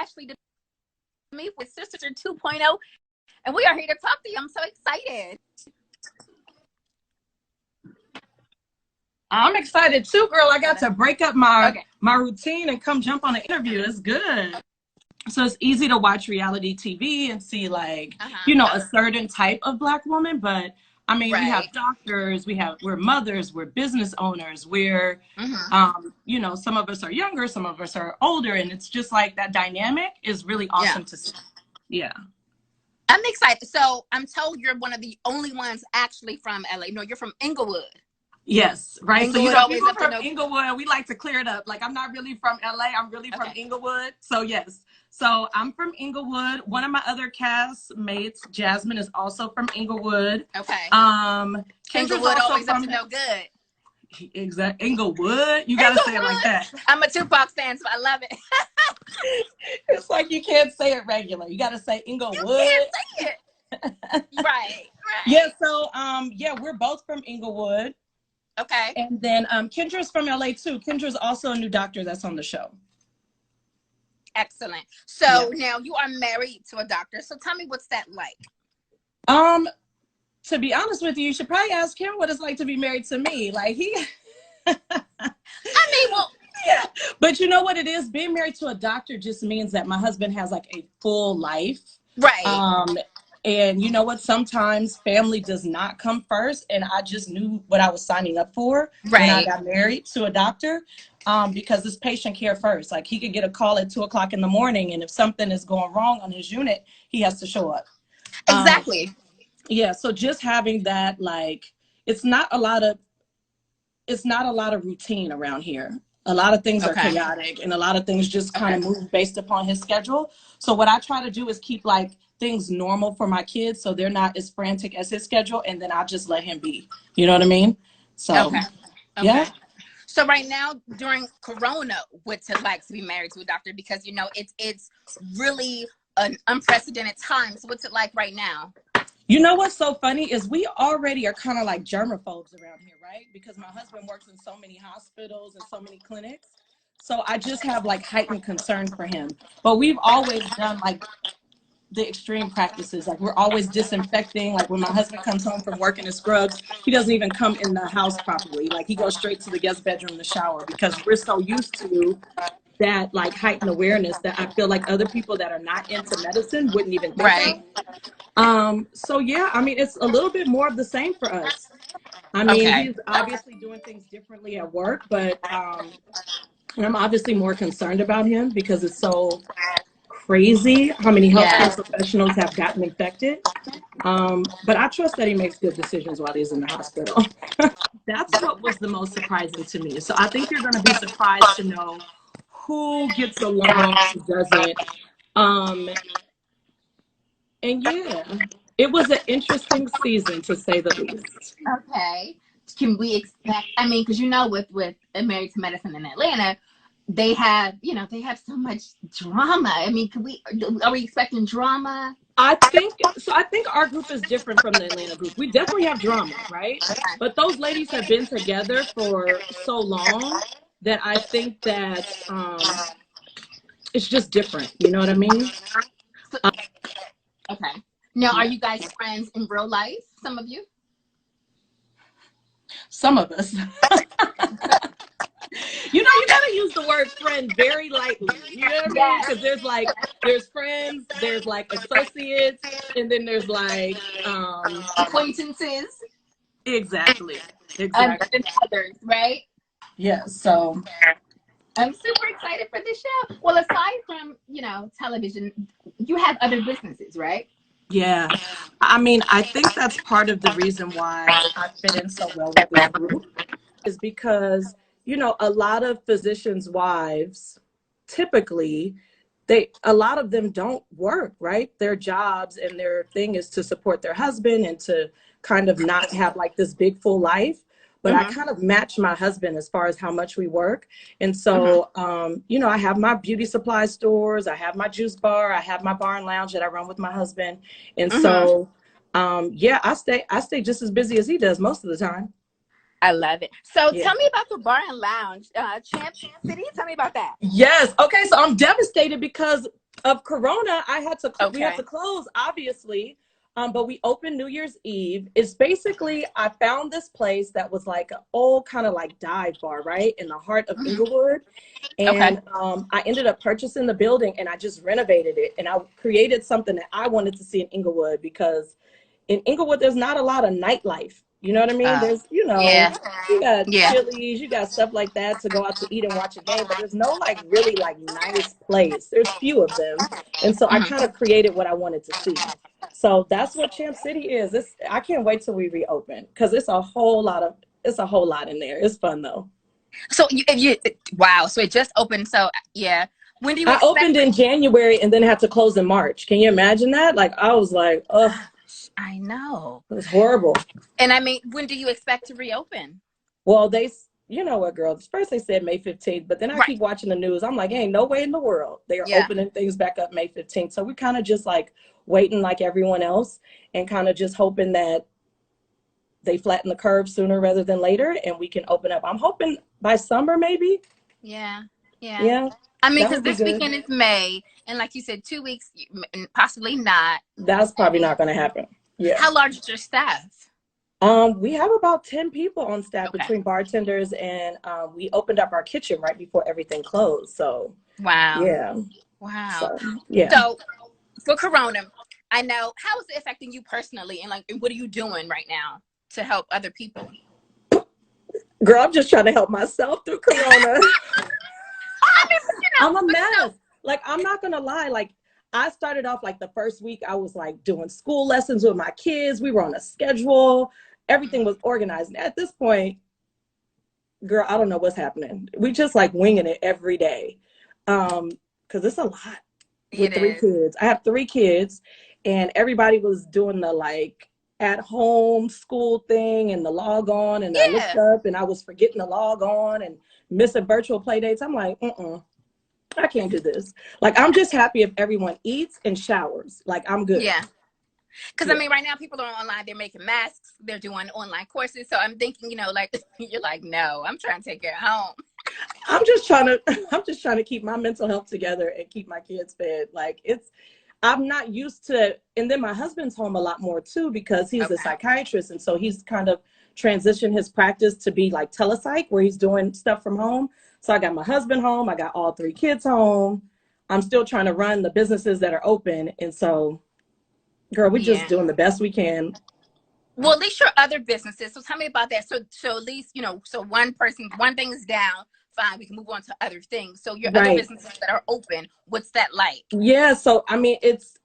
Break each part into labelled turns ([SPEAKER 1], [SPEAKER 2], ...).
[SPEAKER 1] Ashleigh Demi with Sister 2.0, and we are here to talk to you. I'm so excited.
[SPEAKER 2] I'm excited too, girl. I got to break up my routine and come jump on an interview. It's good. So it's easy to watch reality TV and see like, a certain type of Black woman. But I mean, we have doctors, we're mothers, we're business owners, we're, some of us are younger, some of us are older. And it's just like that dynamic is really awesome to see. Yeah.
[SPEAKER 1] I'm excited. So I'm told you're one of the only ones actually from LA. No, you're from Inglewood.
[SPEAKER 2] Yes, right.
[SPEAKER 1] Inglewood,
[SPEAKER 2] so people from Inglewood, we like to clear it up. Like, I'm not really from LA. I'm really from Inglewood. So yes. So I'm from Inglewood. One of my other castmates, Jasmine, is also from Inglewood.
[SPEAKER 1] Okay.
[SPEAKER 2] Inglewood
[SPEAKER 1] always up to no good.
[SPEAKER 2] Exactly. Inglewood. You gotta say it like that.
[SPEAKER 1] I'm a Tupac fan, so I love it.
[SPEAKER 2] It's like you can't say it regular. You gotta say Inglewood.
[SPEAKER 1] You can't say it. Right.
[SPEAKER 2] Yeah. So we're both from Inglewood.
[SPEAKER 1] Okay.
[SPEAKER 2] And then Kendra's from LA too. Kendra's also a new doctor that's on the show.
[SPEAKER 1] Excellent. So now you are married to a doctor. So tell me, what's that like?
[SPEAKER 2] To be honest with you should probably ask him what it's like to be married to me. Like But you know what it is? Being married to a doctor just means that my husband has like a full life.
[SPEAKER 1] Right.
[SPEAKER 2] And you know what? Sometimes family does not come first. And I just knew what I was signing up for when I got married to a doctor, because it's patient care first. Like, he could get a call at 2:00 in the morning, and if something is going wrong on his unit, he has to show up.
[SPEAKER 1] Exactly.
[SPEAKER 2] So just having that, like, it's not a lot of routine around here. A lot of things are chaotic, and a lot of things just kind of move based upon his schedule. So what I try to do is keep like things normal for my kids, so they're not as frantic as his schedule, and then I just let him be. You know what I mean? So yeah.
[SPEAKER 1] So right now during Corona, what's it like to be married to a doctor? Because it's really an unprecedented time. So what's it like right now?
[SPEAKER 2] You know what's so funny is we already are kind of like germaphobes around here, right? Because my husband works in so many hospitals and so many clinics. So I just have like heightened concern for him. But we've always done like the extreme practices. Like, we're always disinfecting. Like, when my husband comes home from work in his scrubs, he doesn't even come in the house properly. Like, he goes straight to the guest bedroom to shower, because we're so used to that like heightened awareness that I feel like other people that are not into medicine wouldn't even think of. So yeah, I mean, it's a little bit more of the same for us. I mean, he's obviously doing things differently at work, but I'm obviously more concerned about him because it's so crazy how many healthcare professionals have gotten infected. But I trust that he makes good decisions while he's in the hospital. That's what was the most surprising to me. So I think you're going to be surprised to know who gets along, who doesn't. And yeah, it was an interesting season, to say the least.
[SPEAKER 1] Okay. Can we expect, I mean, because with Married to Medicine in Atlanta, they have so much drama. I mean, are we expecting drama?
[SPEAKER 2] I think our group is different from the Atlanta group. We definitely have drama, right? But those ladies have been together for so long that I think that it's just different. You know what I mean?
[SPEAKER 1] Okay. Now, are you guys friends in real life? Some of you?
[SPEAKER 2] Some of us. You gotta use the word friend very lightly. You know what I mean? Because there's friends, there's like associates, and then there's like
[SPEAKER 1] acquaintances.
[SPEAKER 2] Exactly.
[SPEAKER 1] And others, right?
[SPEAKER 2] Yeah. So
[SPEAKER 1] I'm super excited for this show. Well, aside from television, you have other businesses, right?
[SPEAKER 2] Yeah. I mean, I think that's part of the reason why I fit in so well with this group, is because a lot of physicians' wives, typically, a lot of them don't work, right? Their jobs and their thing is to support their husband and to kind of not have like this big full life. But I kind of match my husband as far as how much we work. And so, I have my beauty supply stores, I have my juice bar, I have my bar and lounge that I run with my husband. And so, I stay just as busy as he does most of the time.
[SPEAKER 1] I love it. So tell me about the bar and lounge, Champ City. Tell me about that.
[SPEAKER 2] Yes. Okay. So I'm devastated because Of Corona, we had
[SPEAKER 1] Okay.
[SPEAKER 2] to close, obviously. But we opened New Year's Eve. It's basically, I found this place that was like an old kind of like dive bar, right, in the heart of
[SPEAKER 1] Hmm.
[SPEAKER 2] Inglewood.
[SPEAKER 1] Okay.
[SPEAKER 2] And I ended up purchasing the building, and I just renovated it. And I created something that I wanted to see in Inglewood, because in Inglewood, there's not a lot of nightlife. You know what I mean?
[SPEAKER 1] Oh,
[SPEAKER 2] There's,
[SPEAKER 1] yeah.
[SPEAKER 2] you got
[SPEAKER 1] Yeah.
[SPEAKER 2] Chili's, you got stuff like that to go out to eat and watch a game, but there's no like really like nice place. There's few of them. And so I kind
[SPEAKER 1] Hmm.
[SPEAKER 2] of created what I wanted to see. So that's what Champ City is. I can't wait till we reopen, because it's a whole lot in there. It's fun though.
[SPEAKER 1] So wow. So it just opened. So yeah. When do you
[SPEAKER 2] I
[SPEAKER 1] expect?
[SPEAKER 2] opened in January and then had to close in March. Can you imagine that? Like I was like, ugh,
[SPEAKER 1] Gosh, I know.
[SPEAKER 2] it was horrible.
[SPEAKER 1] And I mean, when do you expect to reopen?
[SPEAKER 2] Well, you know what, girl? First they said May 15th, but then I
[SPEAKER 1] Right.
[SPEAKER 2] keep watching the news. I'm like, ain't no way in the world they are
[SPEAKER 1] Yeah.
[SPEAKER 2] opening things back up May 15th. So we're kind of just like waiting like everyone else, and kind of just hoping that they flatten the curve sooner rather than later and we can open up. I'm hoping by summer, maybe.
[SPEAKER 1] Yeah. Yeah.
[SPEAKER 2] Yeah,
[SPEAKER 1] I mean,
[SPEAKER 2] that
[SPEAKER 1] because
[SPEAKER 2] would be
[SPEAKER 1] this
[SPEAKER 2] good.
[SPEAKER 1] weekend is May, and like you said, 2 weeks, possibly not.
[SPEAKER 2] That's probably not going to happen. Yeah.
[SPEAKER 1] How large is your staff?
[SPEAKER 2] We have about 10 people on staff
[SPEAKER 1] Okay.
[SPEAKER 2] between bartenders, and we opened up our kitchen right before everything closed. So,
[SPEAKER 1] Wow.
[SPEAKER 2] yeah.
[SPEAKER 1] Wow.
[SPEAKER 2] So, yeah.
[SPEAKER 1] So for Corona, I know, how is it affecting you personally, and like, what are you doing right now to help other people?
[SPEAKER 2] Girl, I'm just trying to help myself through Corona.
[SPEAKER 1] I mean,
[SPEAKER 2] I'm a
[SPEAKER 1] but
[SPEAKER 2] mess. Like, I'm not going to lie. Like, I started off like the first week, I was like doing school lessons with my kids. We were on a schedule. Everything was organized. And at this point, girl, I don't know what's happening. We just like winging it every day. Because it's a lot with
[SPEAKER 1] it
[SPEAKER 2] three
[SPEAKER 1] is.
[SPEAKER 2] kids. I have three kids, and everybody was doing the like at home school thing and the log on. And I looked
[SPEAKER 1] Yeah.
[SPEAKER 2] up and I was forgetting to log on and missing virtual play dates. I'm like, I can't do this. Like, I'm just happy if everyone eats and showers. Like, I'm good.
[SPEAKER 1] Yeah. Because I
[SPEAKER 2] Yeah.
[SPEAKER 1] mean, right now people are online. They're making masks. They're doing online courses. So I'm thinking, like you're like, no, I'm trying to take care of home.
[SPEAKER 2] I'm just trying to keep my mental health together and keep my kids fed. Like, I'm not used to, and then my husband's home a lot more too, because he's a
[SPEAKER 1] Okay.
[SPEAKER 2] psychiatrist. And so he's kind of transitioned his practice to be like telepsych, where he's doing stuff from home. So I got my husband home. I got all three kids home. I'm still trying to run the businesses that are open. And so, girl, we're just
[SPEAKER 1] Yeah.
[SPEAKER 2] doing the best we can.
[SPEAKER 1] Well, at least your other businesses. So tell me about that. So at least, so one thing is down. Fine, we can move on to other things. So your other
[SPEAKER 2] Right.
[SPEAKER 1] businesses that are open, what's that like?
[SPEAKER 2] Yeah. So, I mean, it's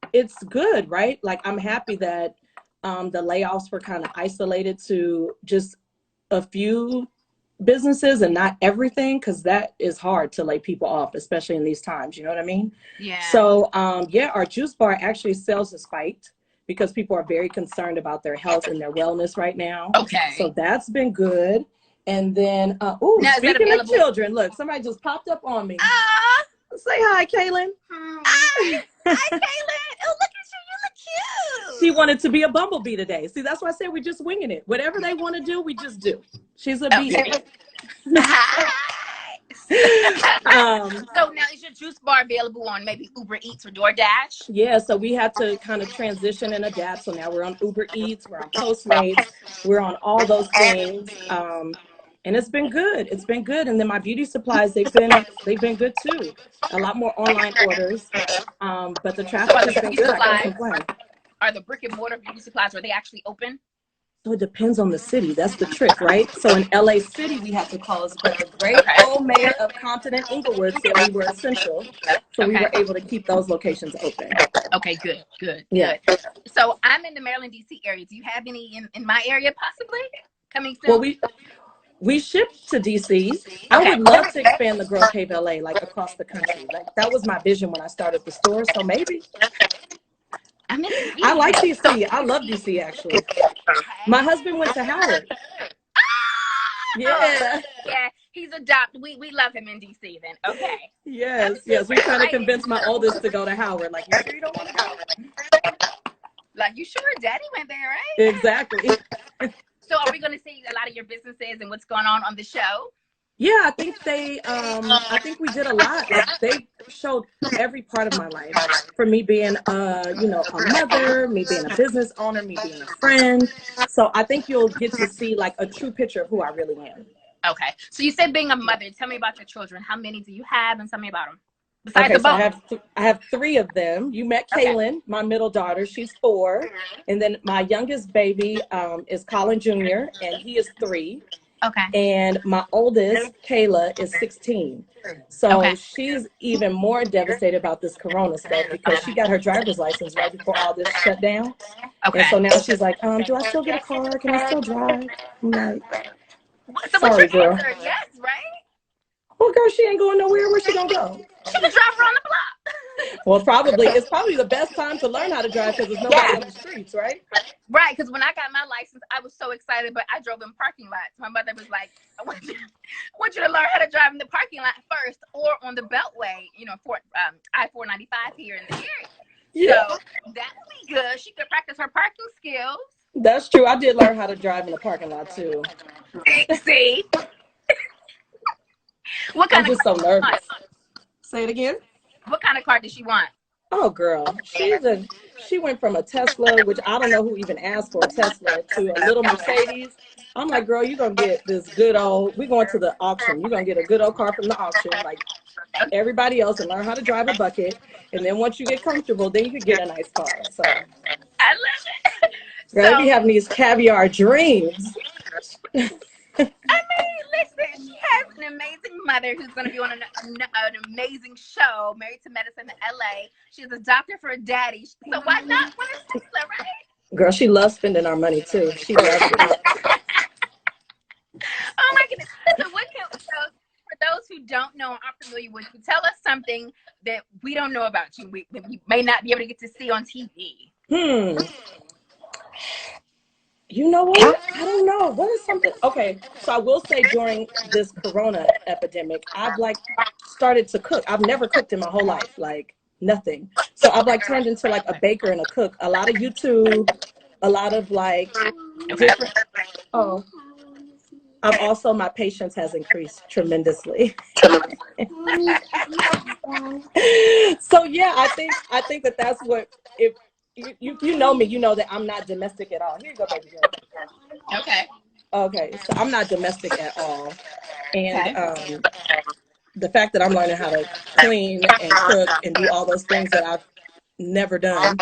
[SPEAKER 2] good, right? Like, I'm happy that the layoffs were kind of isolated to just a few businesses and not everything, because that is hard to lay people off, especially in these times. You know what I mean?
[SPEAKER 1] Yeah.
[SPEAKER 2] So, yeah, our juice bar actually sales has spiked because people are very concerned about their health and their wellness right now. So
[SPEAKER 1] Okay.
[SPEAKER 2] that's been good. And then, oh,
[SPEAKER 1] Now is that
[SPEAKER 2] speaking of
[SPEAKER 1] available?
[SPEAKER 2] children, look, somebody just popped up on me.
[SPEAKER 1] Ah,
[SPEAKER 2] Say hi, Kaylin.
[SPEAKER 1] hi, hi, Kaylin. Oh, look at you. You look
[SPEAKER 2] She
[SPEAKER 1] cute.
[SPEAKER 2] wanted to be a bumblebee today. See, that's why I said we're just winging it. Whatever they want to do, we just do. She's a bee
[SPEAKER 1] Okay.
[SPEAKER 2] today.
[SPEAKER 1] Hi.
[SPEAKER 2] um,
[SPEAKER 1] So now is your juice bar available on maybe Uber Eats or DoorDash?
[SPEAKER 2] yeah, so we had to kind of transition and adapt. So now we're on Uber Eats, we're on Postmates, we're on all those things. And it's been good. It's been good. And then my beauty supplies, they've been good too. A lot more online orders. But the
[SPEAKER 1] So
[SPEAKER 2] traffic has been good. I can't complain.
[SPEAKER 1] are the brick and mortar beauty supplies, are they actually open?
[SPEAKER 2] So it depends on the city. That's the trick, right? So in LA City, we had to close, but the great
[SPEAKER 1] Okay.
[SPEAKER 2] old mayor of Compton and Inglewood said we were essential. So we
[SPEAKER 1] Okay.
[SPEAKER 2] were able to keep those locations open.
[SPEAKER 1] Okay, good, good,
[SPEAKER 2] Yeah.
[SPEAKER 1] good. So I'm in the Maryland, DC area. Do you have any in my area possibly coming
[SPEAKER 2] Well,
[SPEAKER 1] soon?
[SPEAKER 2] we shipped to DC. I
[SPEAKER 1] Okay.
[SPEAKER 2] would love to expand the Girl Cave LA, like across the country. Like, that was my vision when I started the store. So maybe.
[SPEAKER 1] I'm in
[SPEAKER 2] I like
[SPEAKER 1] DC. So,
[SPEAKER 2] DC. I love DC, actually. My husband went to Howard. Yeah.
[SPEAKER 1] yeah, he's adopted. We love him in DC then. Okay. I'm
[SPEAKER 2] Yes.
[SPEAKER 1] super
[SPEAKER 2] We're trying to
[SPEAKER 1] excited.
[SPEAKER 2] convince my oldest to go to Howard. Like, you sure you don't want to go?
[SPEAKER 1] Like, you sure Daddy went there, right?
[SPEAKER 2] Exactly.
[SPEAKER 1] So are we going to see a lot of your businesses and what's going on the show?
[SPEAKER 2] Yeah, I think we did a lot. Like they showed every part of my life, for me being a mother, me being a business owner, me being a friend. So I think you'll get to see like a true picture of who I really am.
[SPEAKER 1] Okay. So you said being a mother. Tell me about your children. How many do you have, and tell me about them besides
[SPEAKER 2] Okay,
[SPEAKER 1] the
[SPEAKER 2] so
[SPEAKER 1] bone?
[SPEAKER 2] I have three of them. You met
[SPEAKER 1] Okay.
[SPEAKER 2] Kaylin, my middle daughter. She's 4, and then my youngest baby is Colin Jr. and he is 3.
[SPEAKER 1] Okay.
[SPEAKER 2] And my oldest, Kayla, is 16.
[SPEAKER 1] Okay.
[SPEAKER 2] So she's even more devastated about this corona stuff because she got her driver's license right before all this shut down. And
[SPEAKER 1] Okay.
[SPEAKER 2] so now she's like, do I still get a car? Can I still drive? I'm like,
[SPEAKER 1] So what's your
[SPEAKER 2] sorry, girl.
[SPEAKER 1] answer? Yes, right?
[SPEAKER 2] Well, girl, she ain't going nowhere. Where's she gonna go?
[SPEAKER 1] She can drive around the block.
[SPEAKER 2] Well, it's probably the best time to learn how to drive because there's nobody on the streets, right?
[SPEAKER 1] Right, because when I got my license, I was so excited, but I drove in parking lots. My mother was like, I want you to learn how to drive in the parking lot first or on the Beltway, for I-495 here in the area.
[SPEAKER 2] Yeah.
[SPEAKER 1] So that would be good. She could practice her parking skills.
[SPEAKER 2] That's true. I did learn how to drive in the parking lot too.
[SPEAKER 1] See? What kind
[SPEAKER 2] I'm
[SPEAKER 1] of
[SPEAKER 2] just so
[SPEAKER 1] car
[SPEAKER 2] nervous. Say it again.
[SPEAKER 1] What kind of car did she want?
[SPEAKER 2] Oh, girl, she went from a Tesla, which I don't know who even asked for a Tesla, to a little Mercedes. I'm like, girl, you're going to get this good old, we're going to the auction. You're going to get a good old car from the auction, like everybody else, and learn how to drive a bucket. And then once you get comfortable, then you could get a nice car. So
[SPEAKER 1] I love it.
[SPEAKER 2] girl, they be having these caviar dreams.
[SPEAKER 1] I mean, listen, she has an amazing mother who's going to be on an amazing show, Married to Medicine in LA. She's a doctor for a daddy. So why not want a Tesla, right?
[SPEAKER 2] Girl, she loves spending our money too. She loves it.
[SPEAKER 1] Oh my goodness. So for those who don't know or aren't familiar with you, tell us something that we don't know about you, that we may not be able to get to see on TV.
[SPEAKER 2] You know what? I don't know. What is something? Okay, so I will say during this corona epidemic, I've like started to cook. I've never cooked in my whole life, like nothing. So I've like turned into like a baker and a cook. A lot of YouTube, a lot of like different. Oh, my patience has increased tremendously. So yeah, I think that's what, if you know me, you know that I'm not domestic at all. Here you go, baby girl. Okay, so I'm not domestic at all. And the fact that I'm learning how to clean and cook and do all those things that I've never done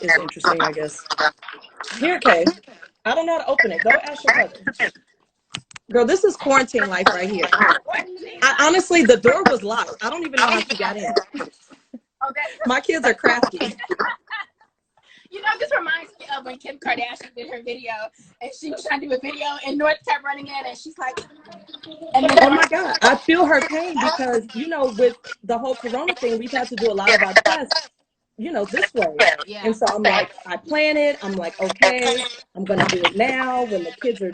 [SPEAKER 2] is interesting, I guess. Here, Kay. I don't know how to open it. Go ask your brother. Girl, this is quarantine life right here. Honestly, the door was locked. I don't even know how she got in. My kids are crafty.
[SPEAKER 1] This reminds me of when Kim Kardashian did her video, and she was trying to do a video, and North kept running in, and she's like,
[SPEAKER 2] oh my God, I feel her pain because, with the whole corona thing, we've had to do a lot of our tests, this way. Yeah. And so I'm like, I plan it. I'm like, okay, I'm going to do it now when the kids are,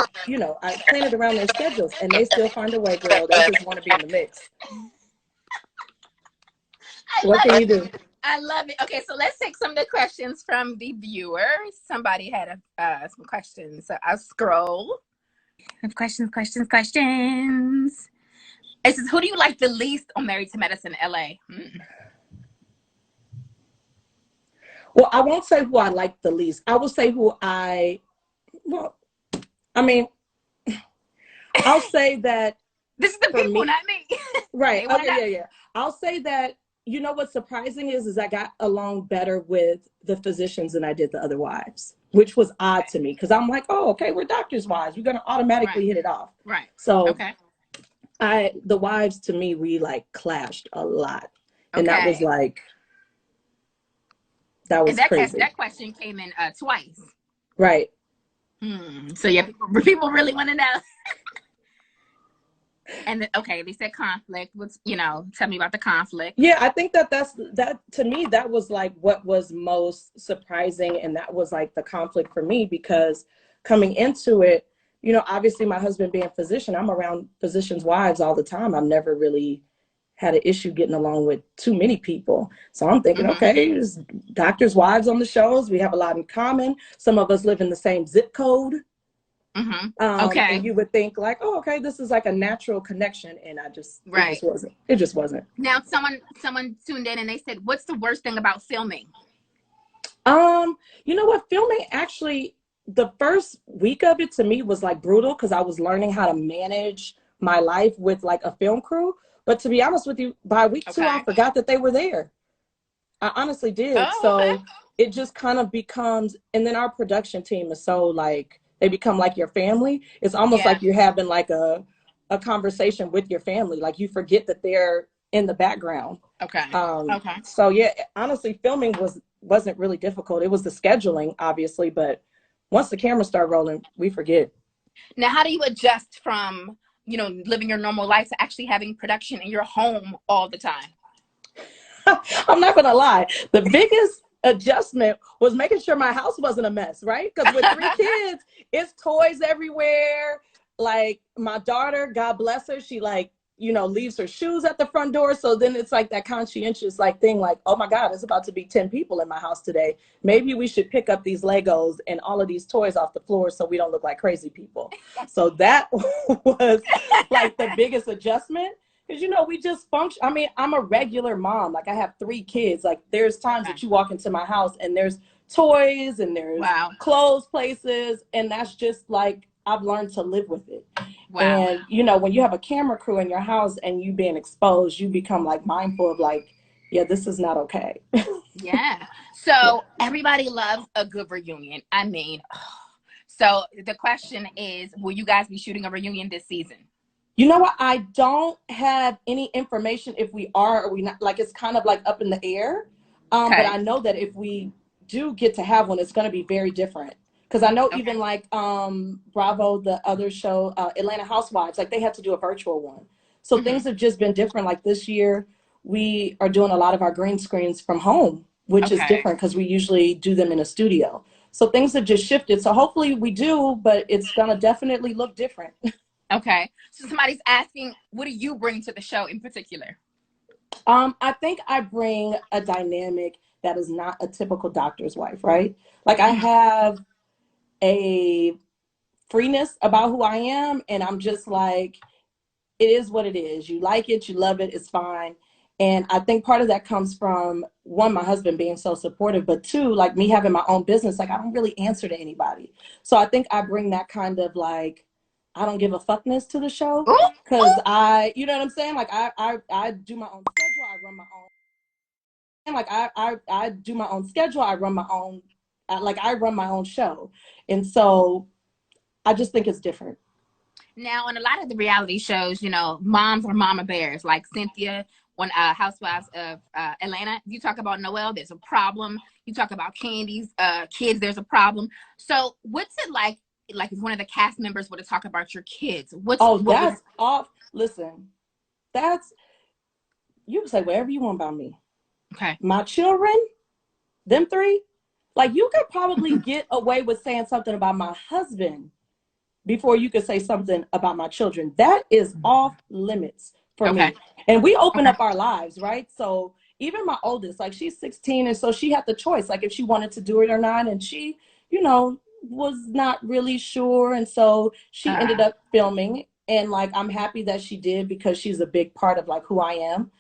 [SPEAKER 2] I plan it around their schedules, and they still find a way, girl. They just want to be in the mix. What can you do?
[SPEAKER 1] I love it. Okay, so let's take some of the questions from the viewers. Somebody had some questions, so I'll scroll. Questions. It says, who do you like the least on Married to Medicine LA?
[SPEAKER 2] Well, I won't say who I like the least. I will say I'll say that.
[SPEAKER 1] This is the people, not me.
[SPEAKER 2] Right. Okay, yeah. I'll say that. You know what's surprising is I got along better with the physicians than I did the other wives, which was odd to me because I'm like, oh, okay, we're doctors' wives. We're going to automatically hit it off.
[SPEAKER 1] Right.
[SPEAKER 2] So the wives, to me, we like clashed a lot. And that was like, that was crazy.
[SPEAKER 1] That question came in twice.
[SPEAKER 2] Right.
[SPEAKER 1] So yeah, people really want to know. And they said conflict. What's tell me about the conflict.
[SPEAKER 2] Yeah, I think that to me, that was like what was most surprising, and that was like the conflict for me because coming into it, obviously my husband being a physician, I'm around physicians' wives all the time. I've never really had an issue getting along with too many people. So I'm thinking, okay, there's doctors' wives on the shows. We have a lot in common. Some of us live in the same zip code.
[SPEAKER 1] Okay.
[SPEAKER 2] And you would think like, oh, okay, this is like a natural connection. And
[SPEAKER 1] Right.
[SPEAKER 2] It just wasn't.
[SPEAKER 1] Now, someone tuned in and they said, what's the worst thing about filming?
[SPEAKER 2] You know what? Filming actually, the first week of it to me was like brutal because I was learning how to manage my life with like a film crew. But to be honest with you, by week 2, I
[SPEAKER 1] Okay.
[SPEAKER 2] forgot that they were there. I honestly did.
[SPEAKER 1] Oh, okay.
[SPEAKER 2] So it just kind of becomes, and then our production team is so like, they become like your family. It's almost
[SPEAKER 1] Yeah.
[SPEAKER 2] like you're having like a conversation with your family. Like you forget that they're in the background.
[SPEAKER 1] Okay. Okay.
[SPEAKER 2] So yeah, honestly, filming wasn't really difficult. It was the scheduling, obviously, but once the cameras start rolling, we forget.
[SPEAKER 1] Now, how do you adjust from, living your normal life to actually having production in your home all the time?
[SPEAKER 2] I'm not gonna lie. The biggest adjustment was making sure my house wasn't a mess, right? Because with 3 kids, it's toys everywhere. Like my daughter, God bless her, she like, leaves her shoes at the front door. So then it's like that conscientious like thing, like, oh my God, it's about to be 10 people in my house today. Maybe we should pick up these Legos and all of these toys off the floor so we don't look like crazy people. So that was like the biggest adjustment. Because, we just function. I mean, I'm a regular mom. Like, I have 3 kids. Like, there's times that you walk into my house and there's toys and there's clothes places. And that's just like, I've learned to live with it. Wow. And, when you have a camera crew in your house and you being exposed, you become like mindful of like, yeah, this is not okay.
[SPEAKER 1] Yeah. So everybody loves a good reunion. I mean, so the question is, will you guys be shooting a reunion this season?
[SPEAKER 2] You know what? I don't have any information if we are or we not. Like, it's kind of like up in the air.
[SPEAKER 1] Okay.
[SPEAKER 2] But I know that if we do get to have one, it's going to be very different. Because I know even like Bravo, the other show, Atlanta Housewives, like they had to do a virtual one. So things have just been different. Like this year, we are doing a lot of our green screens from home, which is different because we usually do them in a studio. So things have just shifted. So hopefully we do, but it's going to definitely look different.
[SPEAKER 1] Okay. So somebody's asking, what do you bring to the show in particular?
[SPEAKER 2] I think I bring a dynamic that is not a typical doctor's wife, right? Like I have a freeness about who I am, and I'm just like, it is what it is. You like it, you love it, it's fine. And I think part of that comes from, one, my husband being so supportive, but 2, like me having my own business, like I don't really answer to anybody. So I think I bring that kind of like, I don't give a fuckness to the show because you know what I'm saying? Like I do my own schedule. I run my own, like I do my own schedule. I run my own, I run my own show. And so I just think it's different.
[SPEAKER 1] Now, on a lot of the reality shows, moms are mama bears, like Cynthia on Housewives of Atlanta. You talk about Noelle, there's a problem. You talk about Candy's kids, there's a problem. So what's it like if one of the cast members were to talk about your kids?
[SPEAKER 2] That's off. Listen, you can say whatever you want about me.
[SPEAKER 1] Okay.
[SPEAKER 2] My children, them 3, like you could probably get away with saying something about my husband before you could say something about my children. That is off limits for me. And we open up our lives, right? So even my oldest, like she's 16, and so she had the choice, like if she wanted to do it or not. And she, was not really sure. And so she ended up filming. And like, I'm happy that she did because she's a big part of like who I am.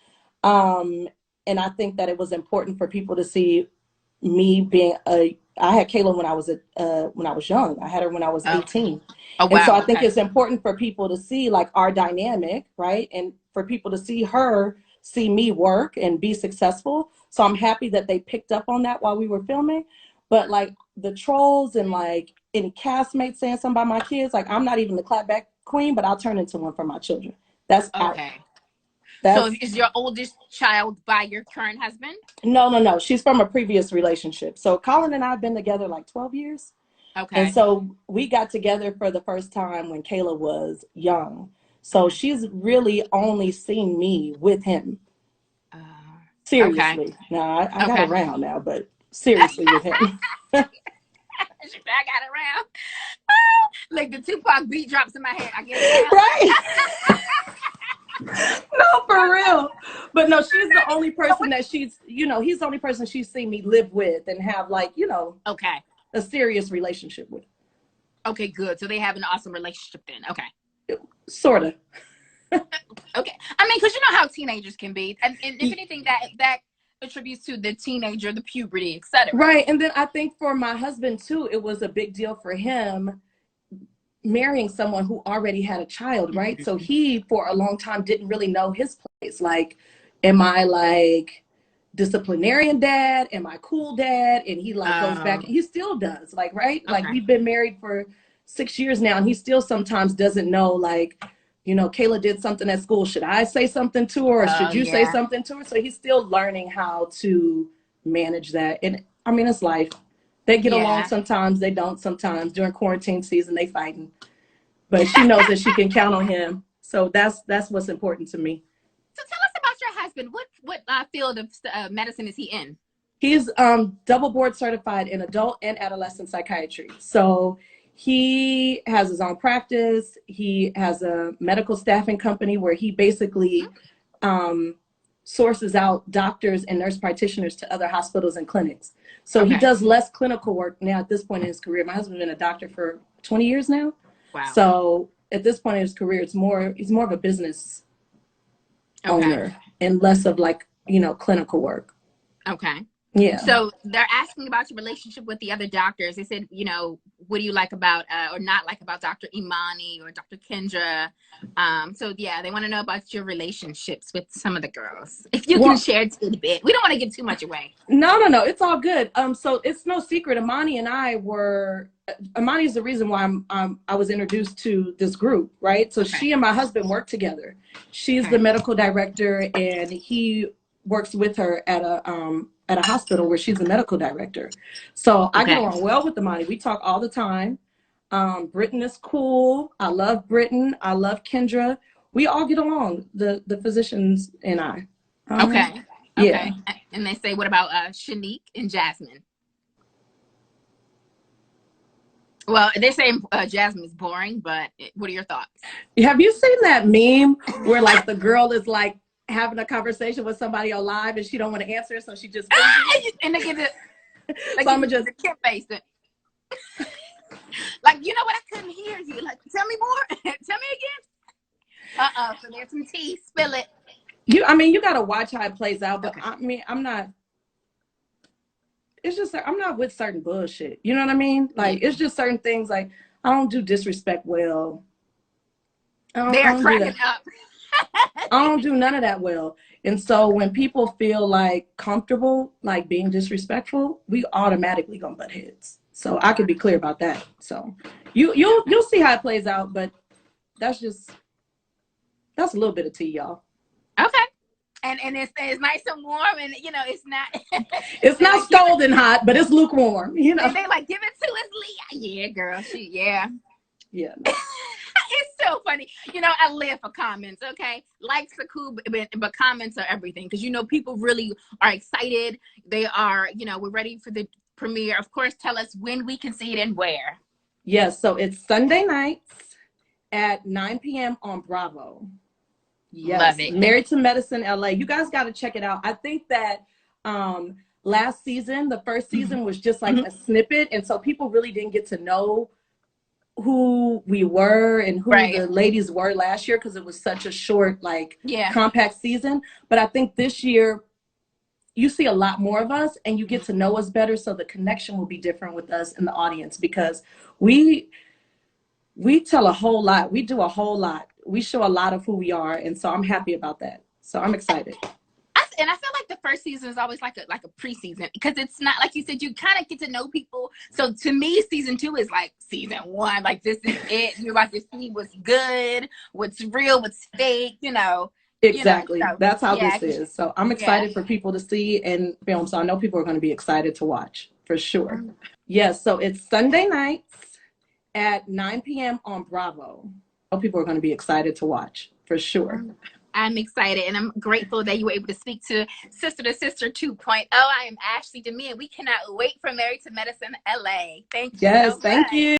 [SPEAKER 2] And I think that it was important for people to see me being I had Kayla when I was young. I had her when I was 18. Oh, wow. And so I think it's important for people to see like our dynamic, right? And for people to see me work and be successful. So I'm happy that they picked up on that while we were filming. But like the trolls and like any castmates saying something about my kids, like I'm not even the clapback queen, but I'll turn into one for my children. That's out.
[SPEAKER 1] So is your oldest child by your current husband?
[SPEAKER 2] No. She's from a previous relationship. So Colin and I have been together like 12 years. Okay. And so we got together for the first time when Kayla was young. So she's really only seen me with him. Seriously. Now, I got around now, but seriously with him.
[SPEAKER 1] I got around. Like the Tupac beat drops in my head. I get it. Right.
[SPEAKER 2] No, for real. But no, she's the only person that he's the only person she's seen me live with and have like, a serious relationship with.
[SPEAKER 1] Okay, good. So they have an awesome relationship then. Okay.
[SPEAKER 2] Sort of.
[SPEAKER 1] Okay. I mean, because you know how teenagers can be. And if anything, that attributes to the teenager, the puberty, etc.
[SPEAKER 2] Right. And then I think for my husband, too, it was a big deal for him marrying someone who already had a child, right? So he, for a long time, didn't really know his place. Like, am I like disciplinarian dad? Am I cool dad? And he like goes back. He still does, like, right?
[SPEAKER 1] Okay.
[SPEAKER 2] Like, we've been married for 6 years now, and he still sometimes doesn't know, like, you know, Kayla did something at school. Should I say something to her, or should you say something to her? So he's still learning how to manage that. And I mean, it's life. They get along sometimes, they don't sometimes. During quarantine season, they fighting. But she knows that she can count on him. So that's what's important to me.
[SPEAKER 1] So tell us about your husband. What field of medicine is he in?
[SPEAKER 2] He's double board certified in adult and adolescent psychiatry. So he has his own practice. He has a medical staffing company where he basically sources out doctors and nurse practitioners to other hospitals and clinics. So he does less clinical work now at this point in his career. My husband's been a doctor for 20 years now. Wow. So at this point in his career, he's more of a business owner and less of like, you know, clinical work.
[SPEAKER 1] Okay.
[SPEAKER 2] Yeah.
[SPEAKER 1] So they're asking about your relationship with the other doctors. They said, you know, what do you like about or not like about Dr. Imani or Dr. Kendra? So yeah, they want to know about your relationships with some of the girls. If you can share a tidbit. We don't want to give too much away.
[SPEAKER 2] No, it's all good. So it's no secret. Imani and I were. Imani is the reason why I was introduced to this group, right? So she and my husband work together. She's the medical director, and he works with her at a hospital where she's a medical director. So I get along well with Imani. We talk all the time. Britton is cool. I love Britton. I love Kendra. We all get along, the physicians and I.
[SPEAKER 1] Okay. And they say, what about Shanique and Jasmine? Well, they're saying Jasmine is boring, but what are your thoughts?
[SPEAKER 2] Have you seen that meme where like the girl is like having a conversation with somebody on live and she don't want to answer, so she just
[SPEAKER 1] and they get it. Like,
[SPEAKER 2] so I'm just
[SPEAKER 1] kid face it. Like, you know what? I couldn't hear you. Like, tell me more. Tell me again. So there's some tea. Spill it.
[SPEAKER 2] I mean, you got to watch how it plays out. But I mean, I'm not. It's just I'm not with certain bullshit. You know what I mean? Like, it's just certain things. Like, I don't do disrespect well.
[SPEAKER 1] They're cracking up.
[SPEAKER 2] I don't do none of that well. And so when people feel like comfortable, like being disrespectful, we automatically gonna butt heads. So I can be clear about that. So you'll see how it plays out, but that's a little bit of tea, y'all.
[SPEAKER 1] Okay. And it's nice and warm, and you know it's not
[SPEAKER 2] it's not scalding hot, but it's lukewarm. You know.
[SPEAKER 1] And they like give it to us, Leah. Yeah, girl. Yeah.
[SPEAKER 2] No.
[SPEAKER 1] It's so funny. You know, I live for comments, okay? Likes are cool, but comments are everything. Because, you know, people really are excited. They are, you know, we're ready for the premiere. Of course, tell us when we can see it and where.
[SPEAKER 2] Yes, so it's Sunday nights at 9 p.m. on Bravo. Yes.
[SPEAKER 1] Love it.
[SPEAKER 2] Married to Medicine, LA. You guys got to check it out. I think that last season, the first season was just like a snippet. And so people really didn't get to know who we were and who the ladies were last year because it was such a short, like, compact season. But I think this year you see a lot more of us and you get to know us better, so the connection will be different with us and the audience, because we tell a whole lot. We do a whole lot. We show a lot of who we are, and so I'm happy about that. So I'm excited.
[SPEAKER 1] And I feel like the first season is always like a preseason, because it's not, like you said, you kind of get to know people. So to me, season 2 is like season 1. Like, this is it. You're about to see what's good, what's real, what's fake, you know.
[SPEAKER 2] Exactly.
[SPEAKER 1] You know, so,
[SPEAKER 2] that's how this is. So I'm excited for people to see and film. So I know people are going to be excited to watch for sure. Yes. So it's Sunday nights at 9 p.m. on Bravo. I know people are going to be excited to watch for sure.
[SPEAKER 1] I'm excited, and I'm grateful that you were able to speak to Sister 2.0. I am Ashleigh Demi, and we cannot wait for Married to Medicine LA. Thank you.
[SPEAKER 2] Yes,
[SPEAKER 1] so
[SPEAKER 2] thank
[SPEAKER 1] much.
[SPEAKER 2] you.